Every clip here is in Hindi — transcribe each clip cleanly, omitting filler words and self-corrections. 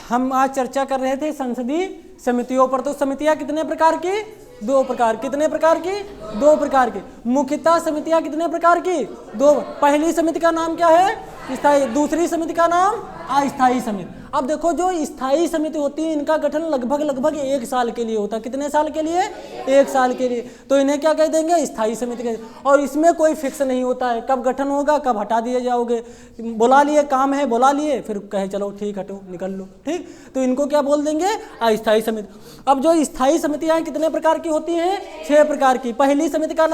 हम आज चर्चा कर रहे थे संसदीय समितियों पर। तो समितियां कितने प्रकार की? दो प्रकार। कितने प्रकार की? दो प्रकार की। मुख्यतः समितियां कितने प्रकार की? दो। पहली समिति का नाम क्या है? स्थायी। दूसरी समिति का नाम अस्थायी समिति। अब देखो, जो स्थायी समिति होती है इनका गठन लगभग 1 साल के लिए होता है। कितने साल के लिए? 1 साल के लिए। तो इन्हें क्या कह देंगे? स्थायी समिति कह देंगे। और इसमें कोई फिक्स नहीं होता है कब गठन होगा, कब हटा दिए जाओगे। बुला लिए, काम है बुला लिए, फिर कहे चलो ठीक हटो निकल लो, ठीक। तो इनको क्या बोल देंगे? अस्थायी समिति। अब जो स्थायी समितियां कितने प्रकार की होती हैं? 6 प्रकार की। पहली समिति का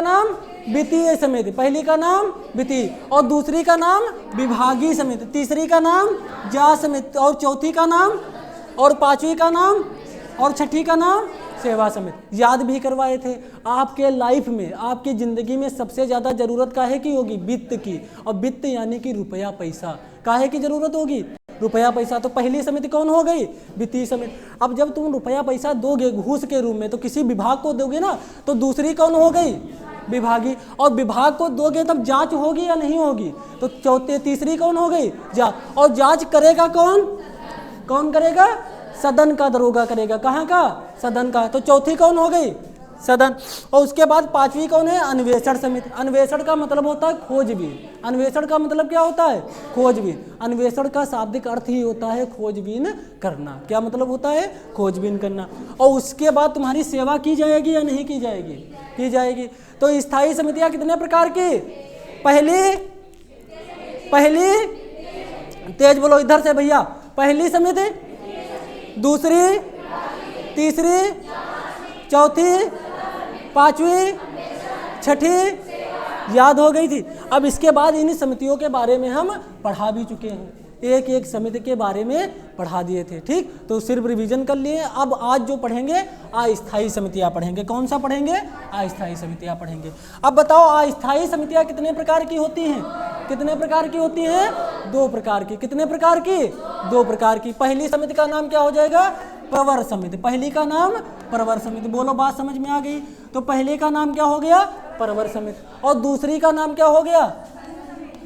नाम वित्तीय समिति। पहली का नाम वित्तीय, और दूसरी का नाम विभागीय समिति, तीसरी का नाम जांच समिति, और चौथी का नाम, और पांचवी का नाम, और छठी का नाम सेवा समिति। याद भी करवाए थे। आपके लाइफ में, आपकी जिंदगी में सबसे ज्यादा जरूरत काहे की होगी? वित्त की। और वित्त यानी कि रुपया पैसा। काहे की जरूरत होगी? रुपया पैसा। तो पहली समिति कौन हो गई? वित्तीय समिति। अब जब तुम रुपया पैसा दोगे घूस के रूप में, तो किसी विभाग को दोगे ना, तो दूसरी कौन हो गई? विभागीय। और विभाग को दोगे तब जांच होगी या नहीं होगी? तो तीसरी कौन हो गई? जांच। और जांच करेगा कौन? कौन करेगा? सदन का दरोगा करेगा। कहाँ का? सदन का। तो चौथी कौन हो गई? सदन। और उसके बाद पांचवी कौन है? अन्वेषण समिति। अन्वेषण का मतलब होता है खोजबीन। अन्वेषण का मतलब क्या होता है? खोजबीन। अन्वेषण का शाब्दिक अर्थ ही होता है खोजबीन करना। क्या मतलब होता है? खोजबीन करना। और उसके बाद तुम्हारी सेवा की जाएगी या नहीं की जाएगी? की जाएगी। तो स्थायी समितियां कितने प्रकार की? पहली तेज बोलो इधर से भैया। पहली समिति, दूसरी, तीसरी, चौथी, पांचवी, छठी। याद हो गई थी। अब इसके बाद इन समितियों के बारे में हम पढ़ा भी चुके हैं। एक एक समिति के बारे में पढ़ा दिए थे, ठीक। तो सिर्फ रिवीजन कर लिए। अब आज जो पढ़ेंगे अस्थायी समितियां पढ़ेंगे। कौन सा पढ़ेंगे? अस्थायी समितियां पढ़ेंगे। अब बताओ अस्थायी समितियां कितने प्रकार की होती हैं? कितने प्रकार की होती हैं? 2 प्रकार की। कितने प्रकार की? 2 प्रकार की। पहली समिति का नाम क्या हो जाएगा? प्रवर समिति। पहली का नाम प्रवर समिति। बोलो, बात समझ में आ गई? तो पहले का नाम क्या हो गया? प्रवर समिति। और दूसरी का नाम क्या हो गया?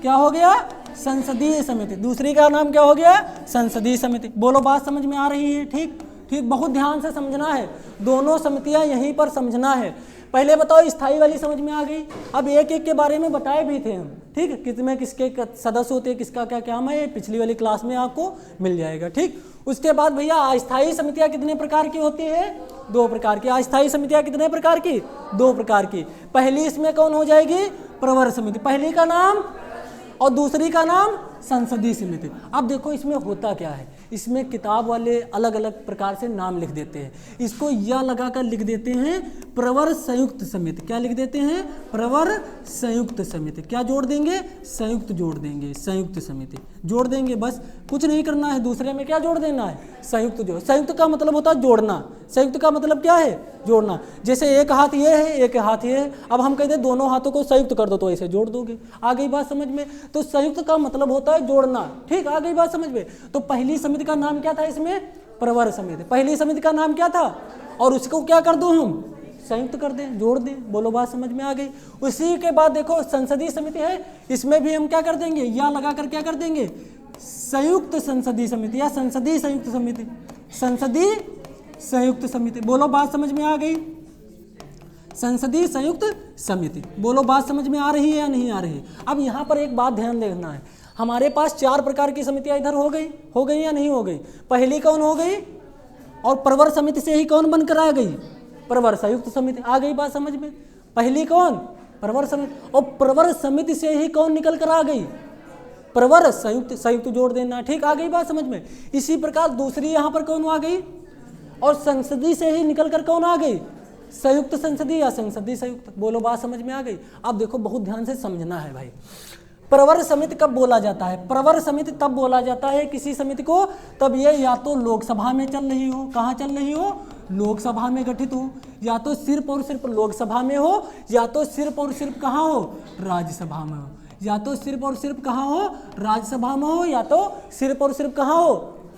क्या हो गया? संसदीय समिति। दूसरी का नाम क्या हो गया? संसदीय समिति। बोलो, बात समझ में आ रही है? ठीक ठीक, बहुत ध्यान से समझना है। दोनों समितियां यहीं पर समझना है। पहले बताओ, स्थायी वाली समझ में आ गई। अब एक एक के बारे में बताए भी थे हम, ठीक। किसमें किसके सदस्य होते हैं, किसका क्या काम है, पिछली वाली क्लास में आपको मिल जाएगा, ठीक। उसके बाद भैया अस्थायी समितियां कितने प्रकार की होती है? 2 प्रकार की। अस्थायी समितियां कितने प्रकार की? 2 प्रकार की। पहली इसमें कौन हो जाएगी? प्रवर समिति। पहली का नाम, और दूसरी का नाम संसदीय समिति। अब देखो इसमें होता क्या है, इसमें किताब वाले अलग अलग प्रकार से नाम लिख देते हैं। इसको या लगाकर लिख देते हैं प्रवर संयुक्त समिति। क्या लिख देते हैं? प्रवर संयुक्त समिति। क्या जोड़ देंगे? संयुक्त जोड़ देंगे। संयुक्त समिति जोड़ देंगे, बस कुछ नहीं करना है। दूसरे में क्या जोड़ देना है? संयुक्त जोड़। संयुक्त का मतलब होता है जोड़ना। संयुक्त का मतलब क्या है? जोड़ना। जैसे एक हाथ ये है, एक हाथ ये है। अब हम कहते हैं दोनों हाथों को संयुक्त कर दो, तो ऐसे जोड़ दोगे। आ गई बात समझ में? तो संयुक्त का मतलब होता है जोड़ना, ठीक। आ गई बात समझ में? तो पहली समिति का नाम क्या था इसमें? प्रवर समिति। पहली समिति का नाम क्या था? और उसको क्या कर दो हम? संयुक्त कर दें, जोड़ दें। बोलो, बात समझ में आ गई? उसी के बाद देखो संसदीय समिति है, इसमें भी हम क्या कर देंगे? या लगाकर क्या कर देंगे? संयुक्त संसदीय समिति या संसदीय संयुक्त समिति। संसदीय संयुक्त समिति। बोलो, बात समझ में आ गई? संसदीय संयुक्त समिति। बोलो, बात समझ में आ रही है या नहीं आ रही है? अब यहाँ पर एक बात ध्यान देना है। हमारे पास 4 प्रकार की समितियां इधर हो गई या नहीं हो गई? पहली कौन हो गई? और प्रवर समिति से ही कौन बनकर आ गई? प्रवर संयुक्त समिति। आ गई बात समझ में? पहली कौन? प्रवर समिति। और प्रवर समिति से ही कौन निकल कर आ गई? प्रवर संयुक्त। संयुक्त जोड़ देना, ठीक। आ गई बात समझ में? इसी प्रकार दूसरी यहाँ पर कौन आ गई? और संसदीय से ही निकल कर कौन आ गई? संयुक्त संसदीय या संसदीय संयुक्त। बोलो, बात समझ में आ गई? अब देखो बहुत ध्यान से समझना है भाई। प्रवर समिति कब बोला जाता है? प्रवर समिति तब बोला जाता है किसी समिति को, तब ये या तो लोकसभा में चल रही हो। कहाँ चल रही हो? लोकसभा में गठित हो, या तो सिर्फ और सिर्फ लोकसभा में हो, या तो सिर्फ और सिर्फ कहाँ हो? राज्यसभा में हो। या तो सिर्फ और सिर्फ कहाँ हो? राज्यसभा में हो, या तो सिर्फ और सिर्फ कहाँ हो?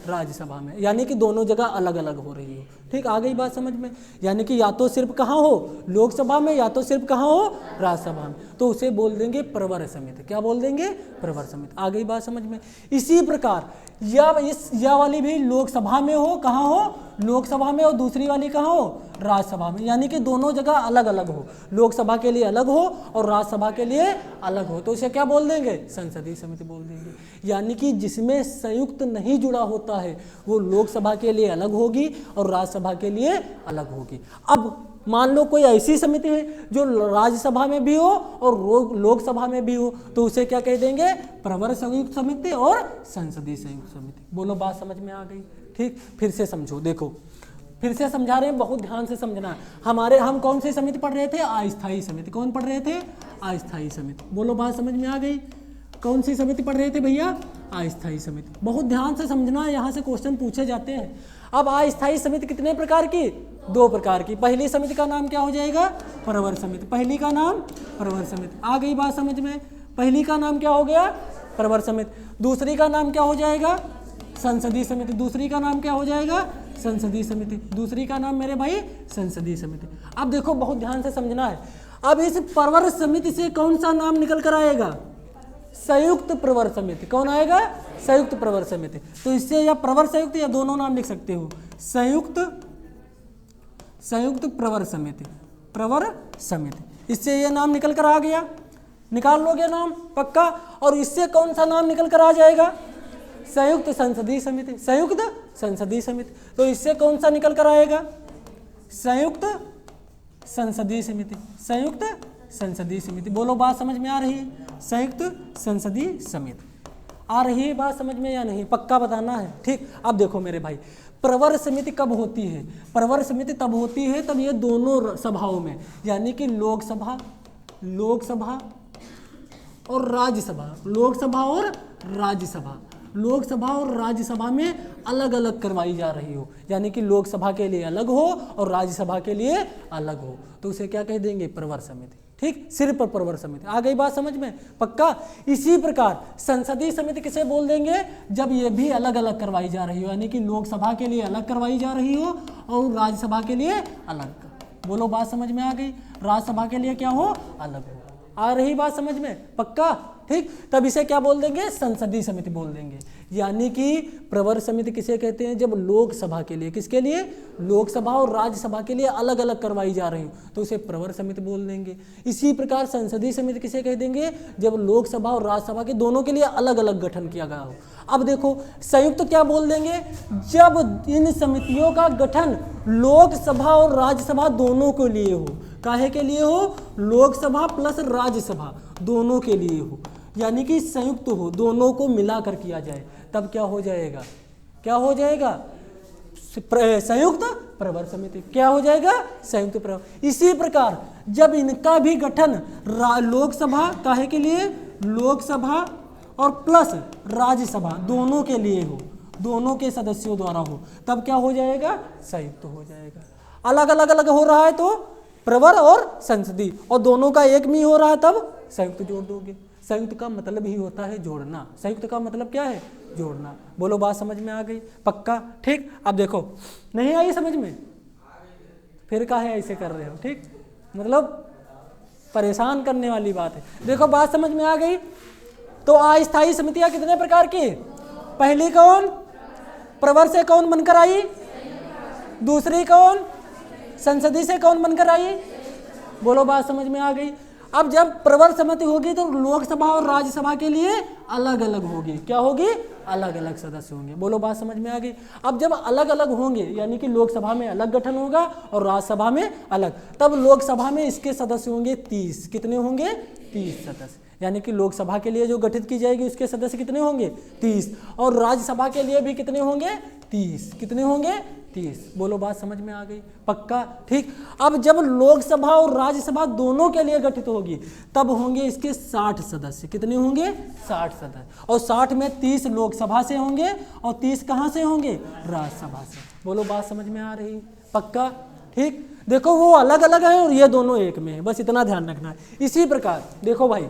राज्यसभा में, यानी कि दोनों जगह अलग अलग हो रही हो। ठीक, आ गई बात समझ में? यानी कि या तो सिर्फ कहाँ हो, लोकसभा में, या तो सिर्फ कहाँ हो, राज्यसभा में, तो उसे बोल देंगे प्रवर समिति। क्या बोल देंगे? प्रवर समिति। आ गई बात समझ में? इसी प्रकार या वाली भी लोकसभा में हो, कहाँ हो, लोकसभा में, और दूसरी वाली कहाँ हो, राज्यसभा में, यानी कि दोनों जगह अलग अलग हो, लोकसभा के लिए अलग हो और राज्यसभा के लिए अलग हो, तो इसे क्या बोल देंगे? संसदीय समिति बोल देंगे। यानी कि जिसमें संयुक्त नहीं जुड़ा होता है वो लोकसभा के लिए अलग होगी और राज्यसभा के लिए अलग होगी। अब मान लो कोई ऐसी समिति है जो राज्यसभा में भी हो और लोकसभा में भी हो, तो उसे क्या कह देंगे? प्रवर संयुक्त समिति और संसदीय संयुक्त समिति। बोलो, बात समझ में आ गई? ठीक, फिर से समझो, देखो फिर से समझा रहे हैं, बहुत ध्यान से समझना है। हम कौन सी समिति पढ़ रहे थे? अस्थायी समिति। कौन पढ़ रहे थे? अस्थायी समिति। बोलो, बात समझ में आ गई? कौन सी समिति पढ़ रहे थे भैया? अस्थायी समिति। बहुत ध्यान से समझना है, यहाँ से क्वेश्चन पूछे जाते हैं। अब अस्थायी समिति कितने प्रकार की? 2 प्रकार की। पहली समिति का नाम क्या हो जाएगा? प्रवर समिति। पहली का नाम प्रवर समिति। आ गई बात समझ में? पहली का नाम क्या हो गया? प्रवर समिति। दूसरी का नाम क्या हो जाएगा? संसदीय समिति। दूसरी का नाम क्या हो जाएगा? संसदीय समिति। दूसरी का नाम मेरे भाई संसदीय समिति। अब देखो, बहुत ध्यान से समझना है। अब इस प्रवर समिति से कौन सा नाम निकल कर आएगा? संयुक्त प्रवर समिति। कौन आएगा? संयुक्त प्रवर समिति। तो इससे या प्रवर संयुक्त या दोनों नाम लिख सकते हो, संयुक्त प्रवर समिति, प्रवर समिति। इससे ये नाम निकल कर आ गया, निकाल लोगे नाम पक्का। और इससे कौन सा नाम निकल कर आ जाएगा? संयुक्त संसदीय समिति। संयुक्त संसदीय समिति। तो इससे कौन सा निकल कर आएगा? संयुक्त संसदीय समिति। संयुक्त संसदीय समिति। बोलो, बात समझ में आ रही है? संयुक्त संसदीय समिति। आ रही है बात समझ में या नहीं? पक्का बताना है। ठीक, अब देखो मेरे भाई, प्रवर समिति कब होती है? प्रवर समिति तब होती है तब ये दोनों सभाओं में, यानी कि लोकसभा और राज्यसभा, लोकसभा और राज्यसभा, लोकसभा और राज्यसभा में अलग अलग करवाई जा रही हो, यानी कि लोकसभा के लिए अलग हो और राज्यसभा के लिए अलग हो, तो उसे क्या कह देंगे? प्रवर समिति। ठीक, सिर्फ प्रवर समिति। आ गई बात समझ में? पक्का। इसी प्रकार संसदीय समिति किसे बोल देंगे? जब ये भी अलग अलग करवाई जा रही हो, यानी कि लोकसभा के लिए अलग करवाई जा रही हो और राज्यसभा के लिए अलग। बोलो, बात समझ में आ गई? राज्यसभा के लिए क्या हो? अलग हो। आ रही बात समझ में? पक्का। ठीक, तब इसे क्या बोल देंगे? संसदीय समिति बोल देंगे। यानी कि प्रवर समिति किसे कहते हैं? जब लोकसभा के लिए, किसके लिए? लोकसभा और राज्यसभा के लिए अलग अलग करवाई जा रही हो, तो उसे प्रवर समिति बोल देंगे। इसी प्रकार संसदीय समिति किसे कह देंगे? जब लोकसभा और राज्यसभा के दोनों के लिए अलग अलग गठन किया गया हो। अब देखो, संयुक्त क्या बोल देंगे? जब इन समितियों का गठन लोकसभा और राज्यसभा दोनों के लिए हो। काहे के लिए हो? लोकसभा प्लस राज्यसभा दोनों के लिए हो, यानी कि संयुक्त हो, दोनों को मिलाकर किया जाए, तब क्या हो जाएगा? क्या हो जाएगा? संयुक्त प्रवर समिति। क्या हो जाएगा? संयुक्त प्रवर। इसी प्रकार जब इनका भी गठन लोकसभा, काहे के लिए? लोकसभा और प्लस राज्यसभा दोनों के लिए हो, दोनों के सदस्यों द्वारा हो, तब क्या हो जाएगा? संयुक्त हो जाएगा। अलग अलग अलग हो रहा है तो प्रवर और संसदीय, और दोनों का एक में हो रहा है तब संयुक्त जोड़ दोगे। संयुक्त का मतलब ही होता है जोड़ना। संयुक्त का मतलब क्या है? जोड़ना। बोलो, बात समझ में आ गई? पक्का। ठीक, अब देखो, नहीं आई समझ में? फिर काहे ऐसे कर रहे हो? ठीक, मतलब परेशान करने वाली बात है। देखो, बात समझ में आ गई? तो अस्थायी समितियां कितने प्रकार की? पहली कौन? प्रवर से कौन बनकर आई? दूसरी कौन? संसदीय से कौन बनकर आई? बोलो, बात समझ में आ गई? अब जब प्रवर समिति होगी तो लोकसभा और राज्यसभा के लिए अलग अलग होगी। क्या होगी? अलग अलग सदस्य होंगे। बोलो, बात समझ में आ गई? अब जब अलग अलग होंगे, यानी कि लोकसभा में अलग गठन होगा और राज्यसभा में अलग, तब लोकसभा में इसके सदस्य होंगे 30। कितने होंगे? 30 सदस्य। यानी कि लोकसभा के लिए जो गठित की जाएगी उसके सदस्य कितने होंगे? 30। और राज्यसभा के लिए भी कितने होंगे? 30। कितने होंगे? 30। बोलो, बात समझ में आ गई? पक्का। ठीक, अब जब लोकसभा और राज्यसभा दोनों के लिए गठित होगी तब होंगे इसके 60 सदस्य। कितने होंगे? 60 सदस्य। और 60 में 30 लोकसभा से होंगे और 30 कहाँ से होंगे? राज्यसभा से। बोलो, बात समझ में आ रही? पक्का। ठीक, देखो, वो अलग अलग है और ये दोनों एक में है, बस इतना ध्यान रखना है। इसी प्रकार देखो भाई,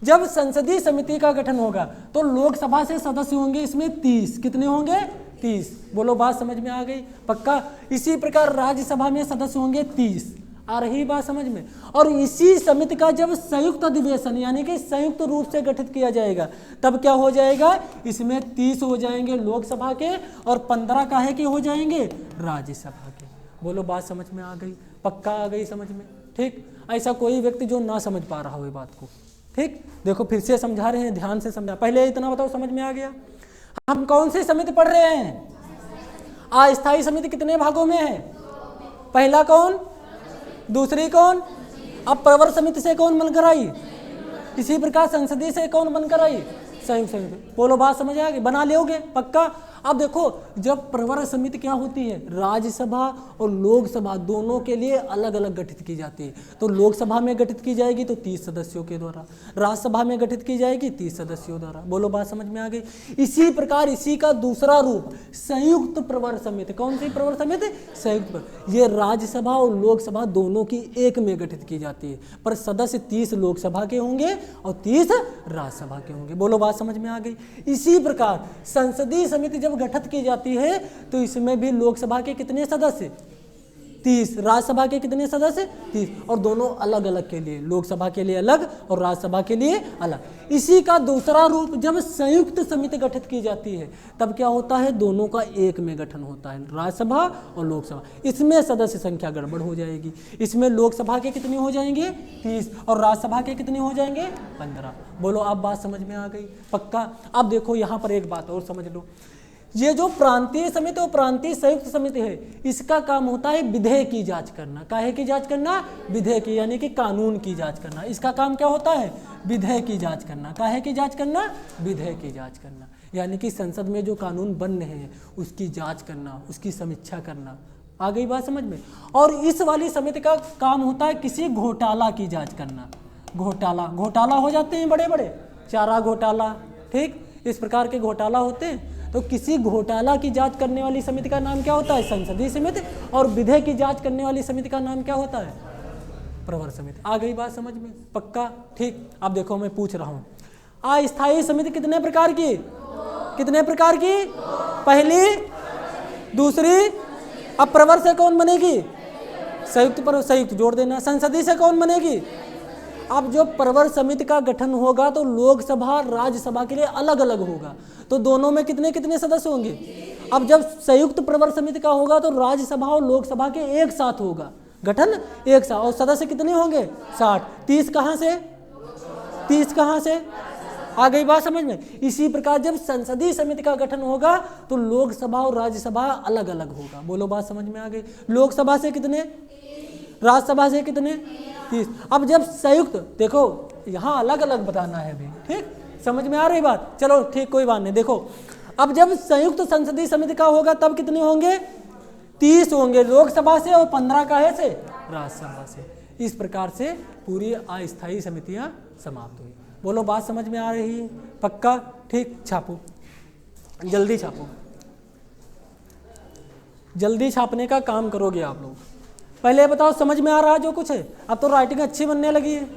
जब संसदीय समिति का गठन होगा तो लोकसभा से सदस्य होंगे इसमें 30। कितने होंगे? 30। बोलो बात समझ में आ गई? पक्का। इसी प्रकार राज्यसभा में सदस्य होंगे 30। आ रही बात समझ में? और इसी समिति का जब संयुक्त अधिवेशन यानी कि संयुक्त रूप से गठित किया जाएगा तब क्या हो जाएगा? इसमें 30 हो जाएंगे लोकसभा के और 15 काहे के हो जाएंगे? राज्यसभा के। बोलो बात समझ में आ गई? पक्का आ गई समझ में? ठीक। ऐसा कोई व्यक्ति जो ना समझ पा रहा हो ये बात को, ठीक, देखो फिर से समझा रहे हैं, ध्यान से समझा। पहले इतना बताओ समझ में आ गया? हम कौन सी समिति पढ़ रहे हैं? अस्थायी समिति कितने भागों में है? पहला कौन? दूसरी कौन? अब प्रवर समिति से कौन बनकर आई? इसी प्रकार संसदीय से कौन बनकर आई? संयुक्त समिति। बोलो बात समझ आ गई? बना लोगे? पक्का। अब देखो जब प्रवर समिति क्या होती है? राज्यसभा और लोकसभा दोनों के लिए अलग अलग गठित की जाती है। तो लोकसभा में गठित की जाएगी तो 30 सदस्यों के द्वारा, राज्यसभा में गठित की जाएगी 30 सदस्यों द्वारा। बोलो बात समझ में आ गई? इसी प्रकार इसी का दूसरा रूप संयुक्त प्रवर समिति। कौन सी प्रवर समिति? संयुक्त। ये राज्यसभा और लोकसभा दोनों की एक में गठित की जाती है, पर सदस्य 30 लोकसभा के होंगे और 30 राज्यसभा के होंगे। बोलो बात समझ में आ गई? इसी प्रकार संसदीय समिति जब गठित की जाती है तो इसमें भी लोकसभा के कितने सदस्य? 30। राज्यसभा के कितने सदस्य? 30। और दोनों अलग अलग के लिए, लोकसभा के लिए अलग और राज्यसभा के लिए अलग। इसी का दूसरा रूप जब संयुक्त समिति गठित की जाती है तब क्या होता है? दोनों का एक में गठन होता है, राज्यसभा और लोकसभा। इसमें सदस्य संख्या गड़बड़ हो जाएगी। इसमें लोकसभा के कितने हो जाएंगे? 30 और राज्यसभा के कितने हो जाएंगे? 15। बोलो आप बात समझ में आ गई? पक्का। अब देखो यहाँ पर एक बात और समझ लो, ये जो प्रांतीय समिति और प्रांतीय संयुक्त समिति है इसका काम होता है विधेयक की जांच करना। काहे की जांच करना? विधेयक की, यानी कि कानून की जांच करना। इसका काम क्या होता है? विधेयक की जांच करना। काहे की जांच करना? विधेयक की जांच करना, यानी कि संसद में जो कानून बन रहे हैं उसकी जांच करना, उसकी समीक्षा करना। आ गई बात समझ में? और इस वाली समिति का काम होता है किसी घोटाला की जाँच करना। घोटाला हो जाते हैं बड़े बड़े, चारा घोटाला, ठीक, इस प्रकार के घोटाला होते हैं। तो किसी घोटाला की जांच करने वाली समिति का नाम क्या होता है? संसदीय समिति। और विधेयक की जांच करने वाली समिति का नाम क्या होता है? प्रवर समिति। आ गई बात समझ में? पक्का। ठीक। अब देखो मैं पूछ रहा हूँ, अस्थायी समिति कितने प्रकार की? कितने प्रकार की? पहली, दूसरी। अब प्रवर से कौन बनेगी? संयुक्त। पर संयुक्त जोड़ देना। संसदीय से कौन बनेगी? अब जो प्रवर समिति का गठन होगा तो लोकसभा राज्यसभा के लिए अलग अलग होगा, तो दोनों में कितने कितने सदस्य होंगे? अब जब संयुक्त प्रवर समिति का होगा तो राज्यसभा और लोकसभा के एक साथ होगा गठन, एक साथ, और सदस्य कितने होंगे? 60। 30 कहाँ से? 30 कहाँ से? आ गई बात समझ में? इसी प्रकार जब संसदीय समिति का गठन होगा तो लोकसभा और राज्यसभा अलग अलग होगा। बोलो बात समझ में आ गई? लोकसभा से कितने? राज्यसभा से कितने? 30। अब जब संयुक्त, देखो यहाँ अलग अलग बताना है अभी, ठीक, समझ में आ रही बात? चलो ठीक, कोई बात नहीं। देखो अब जब संयुक्त संसदीय समिति का होगा तब कितने होंगे? 30 होंगे लोकसभा से और 15 काहे से? राज्यसभा से। इस प्रकार से पूरी अस्थायी समितियां समाप्त हुई। बोलो बात समझ में आ रही है? पक्का। ठीक। छापो, जल्दी छापो, जल्दी छापने का काम करोगे आप लोग। पहले बताओ समझ में आ रहा है जो कुछ है? अब तो राइटिंग अच्छी बनने लगी है,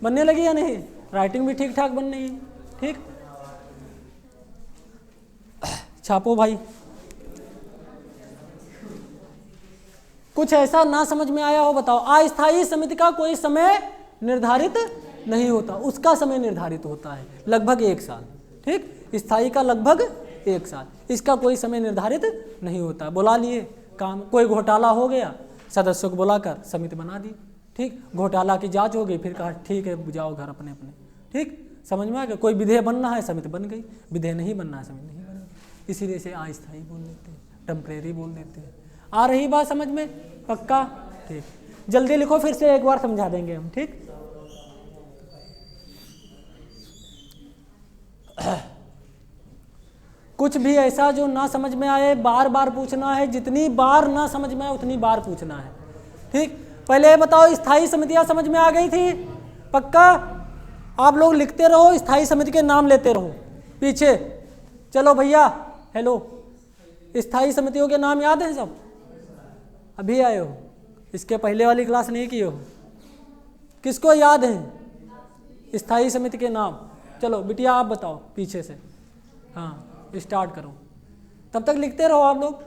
बनने लगी या नहीं? राइटिंग भी ठीक ठाक बन रही है, ठीक। छापो भाई। कुछ ऐसा ना समझ में आया हो बताओ। अस्थायी समिति का कोई समय निर्धारित नहीं होता, उसका समय निर्धारित होता है लगभग 1 साल, ठीक। स्थायी का लगभग 1 साल, इसका कोई समय निर्धारित नहीं होता। बुला लिए काम, कोई घोटाला हो गया, सदस्यों को बुलाकर समिति बना दी, ठीक। घोटाला की जांच हो गई, फिर कहा ठीक है जाओ घर अपने अपने, ठीक। समझ में आ गया? कोई विधेयक बनना है, समिति बन गई। विधेयक नहीं बनना है, समिति नहीं बनी। इसीलिए से अस्थायी बोल देते हैं, टेम्परेरी बोल देते हैं। आ रही बात समझ में? पक्का। ठीक। जल्दी लिखो, फिर से एक बार समझा देंगे हम, ठीक। कुछ भी ऐसा जो ना समझ में आए बार बार पूछना है, जितनी बार ना समझ में आए उतनी बार पूछना है, ठीक। पहले बताओ स्थायी समितियां समझ में आ गई थी? पक्का। आप लोग लिखते रहो, स्थायी समिति के नाम लेते रहो पीछे। चलो भैया, हेलो, स्थायी समितियों के नाम याद हैं सब? अभी आए हो, इसके पहले वाली क्लास नहीं की हो? किसको याद है स्थायी समिति के नाम? चलो बिटिया आप बताओ पीछे से, हाँ स्टार्ट करो। तब तक लिखते रहो आप लोग।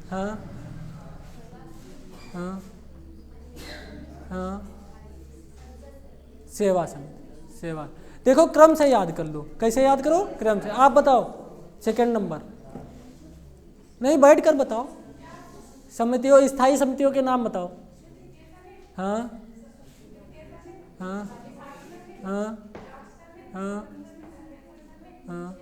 हाँ हाँ हाँ, सेवा समिति, सेवा। देखो क्रम से याद कर लो। कैसे याद करो? क्रम से। आप बताओ सेकंड नंबर, नहीं बैठ कर बताओ। समितियों, स्थायी समितियों के नाम बताओ। हाँ हाँ हाँ हाँ हाँ,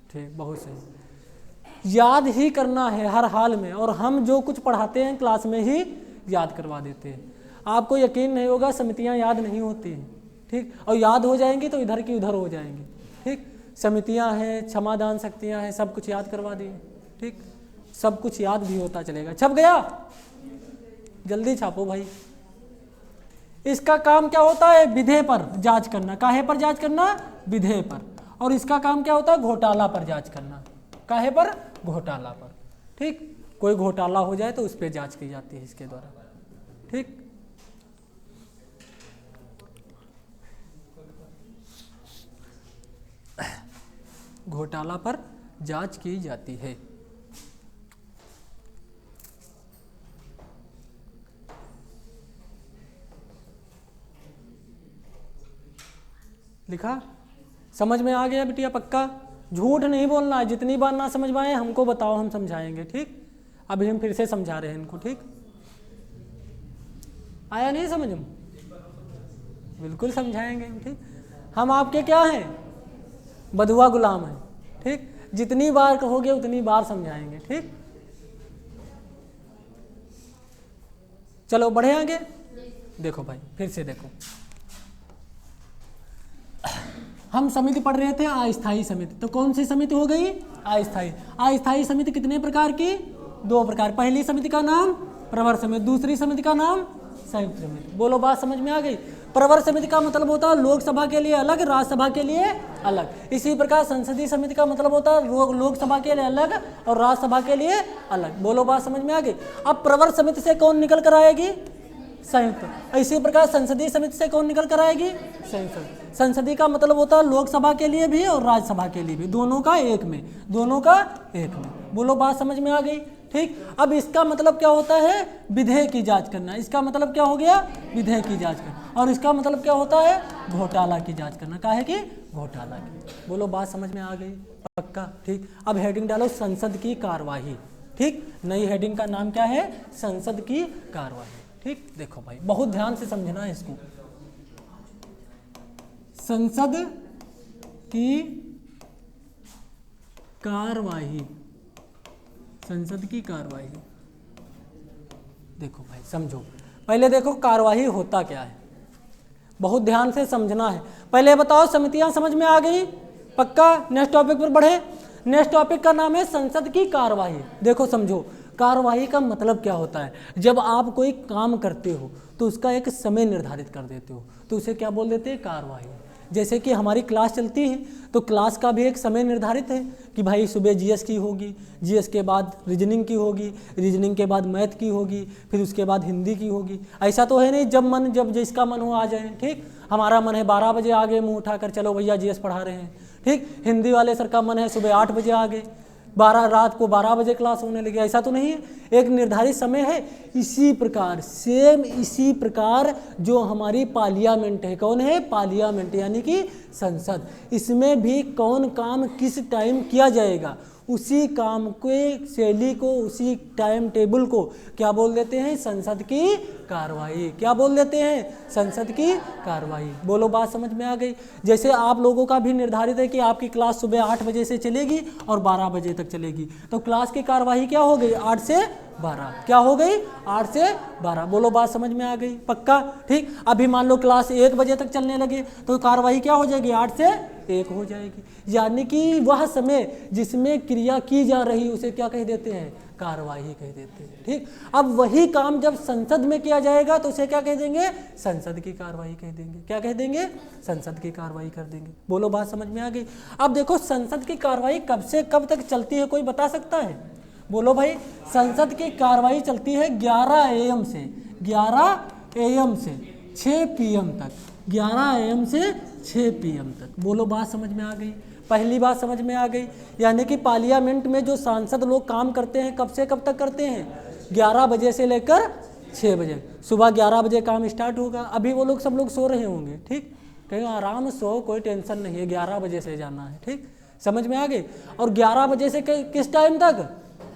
ठीक, बहुत सही। याद ही करना है हर हाल में, और हम जो कुछ पढ़ाते हैं क्लास में ही याद करवा देते हैं। आपको यकीन नहीं होगा, समितियां याद नहीं होती हैं, ठीक, और याद हो जाएंगी तो इधर की उधर हो जाएंगी, ठीक। समितियां हैं, क्षमादान शक्तियां हैं, सब कुछ याद करवा दिए, ठीक, सब कुछ याद भी होता चलेगा। छप गया? जल्दी छापो भाई। इसका काम क्या होता है? विधेय पर जांच करना। काहे पर जांच करना? विधेय पर। और इसका काम क्या होता है? घोटाला पर जांच करना। काहे पर? घोटाला पर, ठीक। कोई घोटाला हो जाए तो उस पर जांच की जाती है इसके द्वारा, ठीक। घोटाला पर जांच की जाती है। लिखा? समझ में आ गया बिटिया? पक्का? झूठ नहीं बोलना है। जितनी बार ना समझ में आए हमको बताओ, हम समझाएंगे, ठीक। अभी हम फिर से समझा रहे हैं इनको, ठीक। आया नहीं समझ में? बिल्कुल समझाएंगे, ठीक। हम आपके क्या हैं? बधुआ गुलाम हैं, ठीक। जितनी बार कहोगे उतनी बार समझाएंगे, ठीक। चलो बढ़े आगे। देखो भाई, फिर से देखो, हम समिति पढ़ रहे थे अस्थायी समिति। तो कौन सी समिति हो गई? अस्थायी। अस्थायी समिति कितने प्रकार की? 2 प्रकार। पहली समिति का नाम प्रवर समिति, दूसरी समिति का नाम संयुक्त समिति। बोलो, बात समझ में आ गई? प्रवर समिति का मतलब होता है लोकसभा के लिए अलग, राज्यसभा के लिए अलग। इसी प्रकार संसदीय समिति का मतलब होता है लोकसभा के लिए अलग और राज्यसभा के लिए अलग। बोलो, बात समझ में आ गई? अब प्रवर समिति से कौन निकल कर आएगी? संयुक्त। इसी प्रकार संसदीय समिति से कौन निकल कर आएगी? संयुक्त। संसदीय का मतलब होता है लोकसभा के लिए भी और राज्यसभा के लिए भी, दोनों का एक में, दोनों का एक में। बोलो, बात समझ में आ गई? ठीक। अब इसका मतलब क्या होता है? विधेय की जांच करना। इसका मतलब क्या हो गया? विधेय की जांच करना। और इसका मतलब क्या होता है? घोटाला की जांच करना। काहे की? घोटाला की। बोलो, बात समझ में आ गई? पक्का? ठीक। अब हेडिंग डालो संसद की कार्यवाही, ठीक। नई हेडिंग का नाम क्या है? संसद की कार्यवाही, ठीक। देखो भाई, बहुत ध्यान से समझना है इसको। संसद की कार्यवाही, संसद की कार्यवाही। देखो भाई, समझो। पहले देखो कार्यवाही होता क्या है, बहुत ध्यान से समझना है। पहले बताओ, समितियां समझ में आ गई? पक्का? नेक्स्ट टॉपिक पर बढ़े। नेक्स्ट टॉपिक का नाम है संसद की कार्यवाही। देखो समझो, कार्यवाही का मतलब क्या होता है? जब आप कोई काम करते हो तो उसका एक समय निर्धारित कर देते हो तो उसे क्या बोल देते हैं? कार्यवाही। जैसे कि हमारी क्लास चलती है तो क्लास का भी एक समय निर्धारित है कि भाई सुबह जीएस की होगी, जीएस के बाद रीजनिंग की होगी, रीजनिंग के बाद मैथ की होगी, फिर उसके बाद हिंदी की होगी। ऐसा तो है नहीं जब जिसका मन हो आ जाए, ठीक। हमारा मन है 12 बजे आ गए, मुँह उठाकर चलो भैया जीएस पढ़ा रहे हैं, ठीक। हिंदी वाले सर का मन है सुबह 8 बजे आ गए, रात को 12 बजे क्लास होने लगी। ऐसा तो नहीं है, एक निर्धारित समय है। इसी प्रकार सेम इसी प्रकार जो हमारी पार्लियामेंट है, कौन है? पार्लियामेंट यानी कि संसद। इसमें भी कौन काम किस टाइम किया जाएगा, उसी काम के शैली को, उसी टाइम टेबल को क्या बोल देते हैं? संसद की कार्यवाही। क्या बोल देते हैं? संसद की कार्यवाही। बोलो, बात समझ में आ गई? जैसे आप लोगों का भी निर्धारित है कि आपकी क्लास सुबह 8 बजे से चलेगी और 12 बजे तक चलेगी, तो क्लास की कार्यवाही क्या हो गई? 8 से 12। क्या हो गई? 8 से 12। बोलो, बात समझ में आ गई? पक्का? ठीक। अभी मान लो क्लास 1 बजे तक चलने लगे तो कार्यवाही क्या हो जाएगी? 8 से 1 हो जाएगी। यानी कि वह समय जिसमें क्रिया की जा रही उसे क्या कह देते हैं? कार्यवाही कह देते हैं, ठीक। अब वही काम जब संसद में किया जाएगा तो उसे क्या कह देंगे? संसद की कार्यवाही कह देंगे। क्या कह देंगे? संसद की कार्यवाही कर देंगे। बोलो, बात समझ में आ गई? अब देखो, संसद की कार्यवाही कब से कब तक चलती है, कोई बता सकता है? बोलो भाई। संसद की कार्यवाही चलती है 11 AM से 6 PM तक। 11 AM से 6 PM तक। बोलो बात समझ में आ गई? पहली बात समझ में आ गई, यानी कि पार्लियामेंट में जो सांसद लोग काम करते हैं कब से कब तक करते हैं? 11 बजे से लेकर 6 बजे। सुबह 11 बजे काम स्टार्ट होगा। अभी वो लोग सब लोग सो रहे होंगे, ठीक, कहीं आराम सो, कोई टेंशन नहीं है, 11 बजे से जाना है, ठीक, समझ में आ गई। और 11 बजे से किस टाइम तक?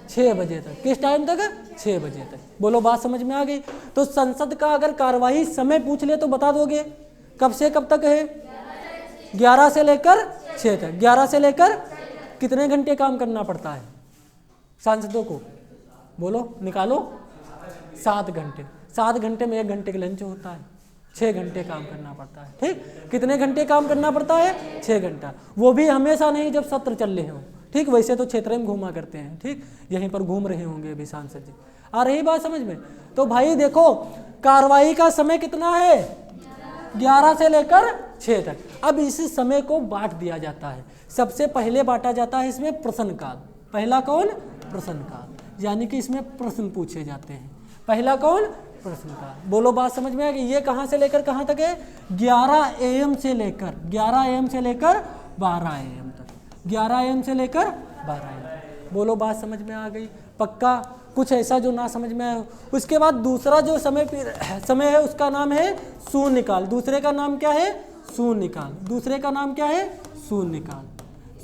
6 बजे तक। किस टाइम तक? 6 बजे तक। बोलो बात समझ में आ गई? तो संसद का अगर कार्यवाही समय पूछ ले तो बता दोगे कब से कब तक है? 11 से लेकर 6 तक। 11 से लेकर कितने घंटे काम करना पड़ता है सांसदों को? बोलो, निकालो। 7 घंटे। 7 घंटे में 1 घंटे का लंच होता है, 6 घंटे काम करना पड़ता है, ठीक। कितने घंटे काम करना पड़ता है? 6 घंटा। वो भी हमेशा नहीं जब सत्र चल रहे हो, ठीक। वैसे तो क्षेत्र में घूमा करते हैं, ठीक, यहीं पर घूम रहे होंगे अभी सांसद जी। आ रही बात समझ में? तो भाई देखो, कार्रवाई का समय कितना है? 11 से लेकर 6 तक। अब इस समय को बांट दिया जाता है। सबसे पहले बांटा जाता है इसमें प्रश्नकाल। पहला कौन? प्रश्नकाल, यानी कि इसमें प्रश्न पूछे जाते हैं। पहला कौन? प्रश्नकाल। बोलो बात समझ में आ गई? ये कहाँ से लेकर कहाँ तक है? 11 AM से लेकर 12 AM तक। 11 AM से लेकर 12 AM। बोलो बात समझ में आ गई? पक्का? कुछ ऐसा जो ना समझ में आए? उसके बाद दूसरा जो समय है उसका नाम है शून्यकाल। दूसरे का नाम क्या है? शून्यकाल। दूसरे का नाम क्या है? शून्यकाल।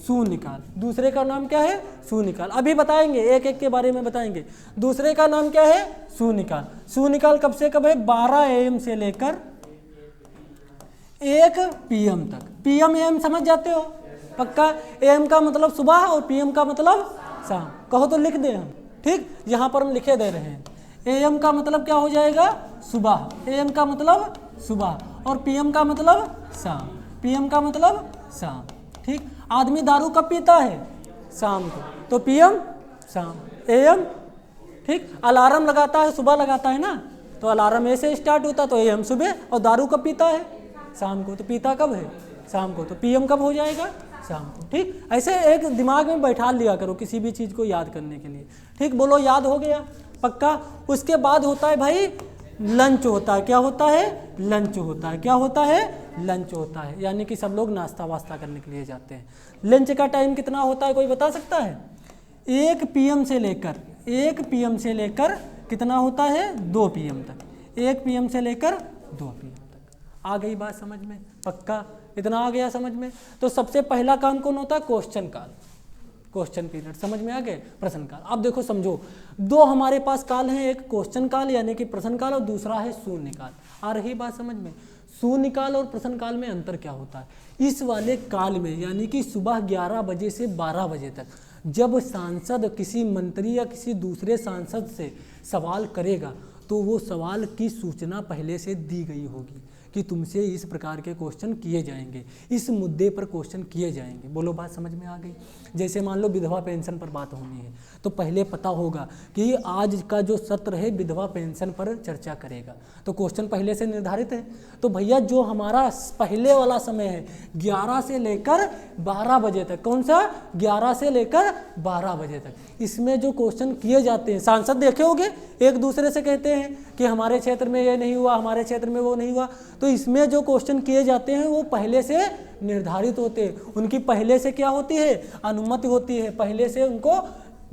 शून्यकाल। दूसरे का नाम क्या है? शून्यकाल। अभी बताएंगे, एक एक के बारे में बताएंगे। दूसरे का नाम क्या है? शून्यकाल। शून्यकाल कब से कब है? 12 AM से लेकर 1 PM तक। PM AM समझ जाते हो? पक्का? AM का मतलब सुबह और PM का मतलब शाम। कहो तो लिख दें हम, ठीक, यहाँ पर हम लिखे दे रहे हैं। AM का मतलब क्या हो जाएगा? सुबह। AM का मतलब सुबह और PM का मतलब शाम। PM का मतलब शाम, ठीक। आदमी दारू कब पीता है? शाम को, तो PM शाम, AM, ठीक। अलार्म लगाता है, सुबह लगाता है ना, तो अलार्म ऐसे स्टार्ट होता तो AM सुबह। और दारू कब पीता है? शाम को, तो पीता कब है? शाम को, तो PM कब हो जाएगा? शाम को, ठीक। ऐसे एक दिमाग में बैठा लिया करो किसी भी चीज़ को याद करने के लिए, ठीक। बोलो याद हो गया? पक्का? उसके बाद होता है भाई लंच होता है। क्या होता है? लंच होता है। क्या होता है? लंच होता है, यानी कि सब लोग नाश्ता वास्ता करने के लिए जाते हैं। लंच का टाइम कितना होता है, कोई बता सकता है? 1 PM से लेकर कितना होता है? 2 PM तक। 1 PM से लेकर 2 PM तक। आ गई बात समझ में? पक्का? इतना आ गया समझ में? तो सबसे पहला काम कौन होता है? क्वेश्चन काल, क्वेश्चन पीरियड। समझ में आ गए? प्रश्न काल। अब देखो समझो, 2 हमारे पास काल हैं, एक क्वेश्चन काल यानी कि प्रश्न काल और दूसरा है शून्य काल। आ रही बात समझ में? शून्य काल और प्रश्न काल में अंतर क्या होता है? इस वाले काल में यानी कि सुबह 11 बजे से 12 बजे तक जब सांसद किसी मंत्री या किसी दूसरे सांसद से सवाल करेगा तो वो सवाल की सूचना पहले से दी गई होगी कि तुमसे इस प्रकार के क्वेश्चन किए जाएंगे, इस मुद्दे पर क्वेश्चन किए जाएंगे। बोलो बात समझ में आ गई? जैसे मान लो विधवा पेंशन पर बात होनी है तो पहले पता होगा कि आज का जो सत्र है विधवा पेंशन पर चर्चा करेगा, तो क्वेश्चन पहले से निर्धारित है। तो भैया जो हमारा पहले वाला समय है 11 से लेकर 12 बजे तक, कौन सा? 11 से लेकर 12 बजे तक, इसमें जो क्वेश्चन किए जाते हैं, सांसद देखे होंगे एक दूसरे से कहते हैं कि हमारे क्षेत्र में ये नहीं हुआ, हमारे क्षेत्र में वो नहीं हुआ, तो इसमें जो क्वेश्चन किए जाते हैं वो पहले से निर्धारित होते हैं। उनकी पहले से क्या होती है? अनुमति होती है, पहले से उनको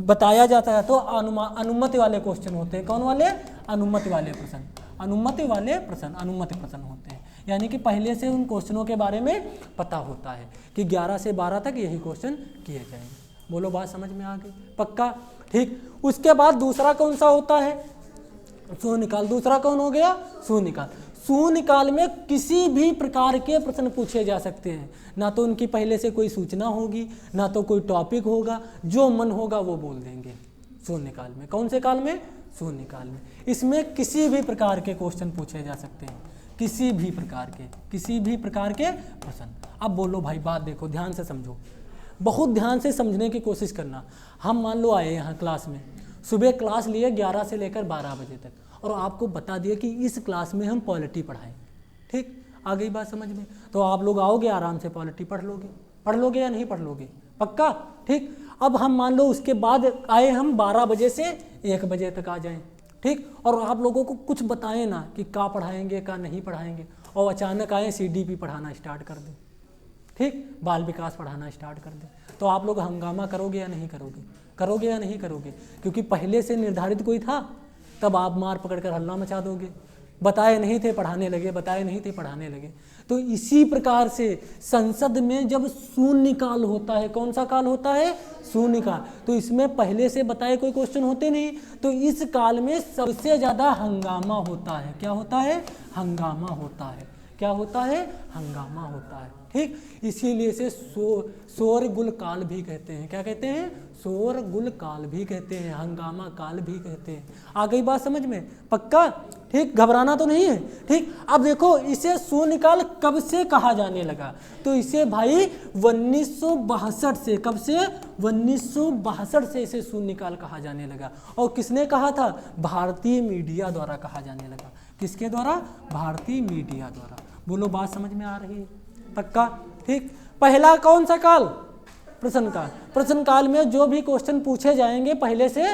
बताया जाता है। तो अनुमति वाले क्वेश्चन होते हैं। कौन वाले? अनुमति वाले प्रश्न। अनुमति वाले प्रश्न, अनुमति प्रश्न होते हैं, यानी कि पहले से उन क्वेश्चनों के बारे में पता होता है कि 11 से 12 तक यही क्वेश्चन किए जाएंगे। बोलो बात समझ में आ गई? पक्का? ठीक। उसके बाद दूसरा कौन सा होता है? शून्यकाल। दूसरा कौन हो गया? शून्यकाल। शून्यकाल में किसी भी प्रकार के प्रश्न पूछे जा सकते हैं, ना तो उनकी पहले से कोई सूचना होगी, ना तो कोई टॉपिक होगा, जो मन होगा वो बोल देंगे शून्यकाल में। कौन से काल में? शून्यकाल में। इसमें किसी भी प्रकार के क्वेश्चन पूछे जा सकते हैं, किसी भी प्रकार के प्रश्न। अब बोलो भाई, बात देखो, ध्यान से समझो, बहुत ध्यान से समझने की कोशिश करना। हम मान लो आए यहाँ क्लास में, सुबह क्लास लिए 11 से लेकर 12 बजे तक, और आपको बता दिया कि इस क्लास में हम पॉलिटी पढ़ाएं, ठीक। आ गई बात समझ में? तो आप लोग आओगे, आराम से पॉलिटी पढ़ लोगे या नहीं पढ़ लोगे? पक्का? ठीक। अब हम मान लो उसके बाद आए हम 12 बजे से 1 बजे तक आ जाएं, ठीक, और आप लोगों को कुछ बताएं ना कि क्या पढ़ाएंगे क्या नहीं पढ़ाएंगे, और अचानक आए CDP पढ़ाना स्टार्ट कर दें, ठीक, बाल विकास पढ़ाना स्टार्ट कर दें, तो आप लोग हंगामा करोगे या नहीं करोगे? करोगे या नहीं करोगे? क्योंकि पहले से निर्धारित कोई था, तब आप मार पकड़ कर हल्ला मचा दोगे। बताए नहीं थे पढ़ाने लगे, बताए नहीं थे पढ़ाने लगे। तो इसी प्रकार से संसद में जब शून्यकाल होता है, कौन सा काल होता है? शून्यकाल। तो इसमें पहले से बताए कोई क्वेश्चन होते नहीं, तो इस काल में सबसे ज़्यादा हंगामा होता है। क्या होता है? हंगामा होता है। क्या होता है? हंगामा होता है, ठीक। इसीलिए से शोरगुल काल भी कहते हैं। क्या कहते हैं? शोरगुल काल भी कहते हैं, हंगामा काल भी कहते हैं। आ गई बात समझ में? पक्का? ठीक, घबराना तो नहीं है, ठीक। अब देखो इसे शून्यकाल कब से कहा जाने लगा? तो इसे भाई 1962 से, कब से? 1962 से इसे शून्यकाल कहा जाने लगा। और किसने कहा था? भारतीय मीडिया द्वारा कहा जाने लगा। किसके द्वारा? भारतीय मीडिया द्वारा। बोलो बात समझ में आ रही है? पक्का? ठीक। पहला कौन सा काल? प्रश्न काल। प्रश्न काल में जो भी क्वेश्चन पूछे जाएंगे पहले से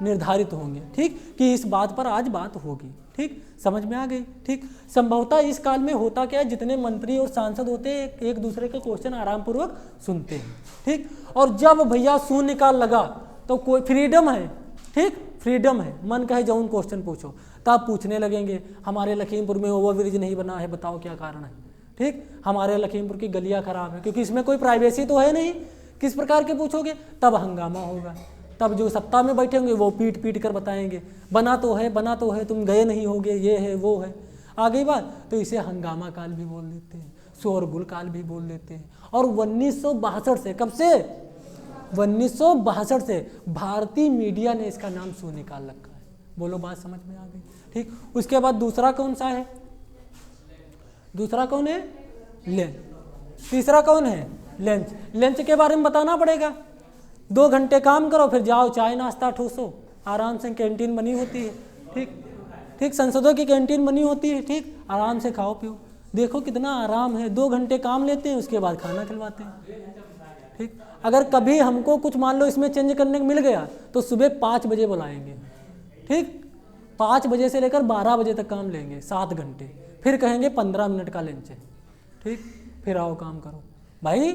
निर्धारित होंगे, ठीक, कि इस बात पर आज बात होगी, ठीक। समझ में आ गई? ठीक। संभवतः इस काल में होता क्या है, जितने मंत्री और सांसद होते हैं एक दूसरे के क्वेश्चन आराम पूर्वक सुनते हैं, ठीक। और जब भैया शून्यकाल लगा तो कोई फ्रीडम है, ठीक, फ्रीडम है, मन कहे जौन क्वेश्चन पूछो, तब पूछने लगेंगे हमारे लखीमपुर में ओवरब्रिज नहीं बना है, बताओ क्या कारण है, ठीक। हमारे लखीमपुर की गलियां खराब है, क्योंकि इसमें कोई प्राइवेसी तो है नहीं। किस प्रकार के पूछोगे? तब हंगामा होगा। तब जो सत्ता में बैठे होंगे वो पीट पीट कर बताएंगे बना तो है, बना तो है, तुम गए नहीं होगे, ये है वो है। आ गई बात? तो इसे हंगामा काल भी बोल देते हैं, शोरगुल काल भी बोल देते हैं। और 1962 से, कब से? 1962 से भारतीय मीडिया ने इसका नाम शून्यकाल रखा है। बोलो बात समझ में आ गई? ठीक। उसके बाद दूसरा कौन सा है? दूसरा कौन है? लंच। तीसरा कौन है? लंच। लंच के बारे में बताना पड़ेगा। 2 घंटे काम करो, फिर जाओ चाय नाश्ता ठूसो, आराम से कैंटीन बनी होती है, ठीक, ठीक, संसदों की कैंटीन बनी होती है, ठीक, आराम से खाओ पियो। देखो कितना आराम है, 2 घंटे काम लेते हैं, उसके बाद खाना खिलवाते हैं, ठीक। अगर कभी हमको कुछ मान लो इसमें चेंज करने को मिल गया तो सुबह 5 बजे बुलाएंगे, ठीक, 5 बजे से लेकर 12 बजे तक काम लेंगे, 7 घंटे, फिर कहेंगे 15 मिनट का लंच है, ठीक, फिर आओ काम करो। भाई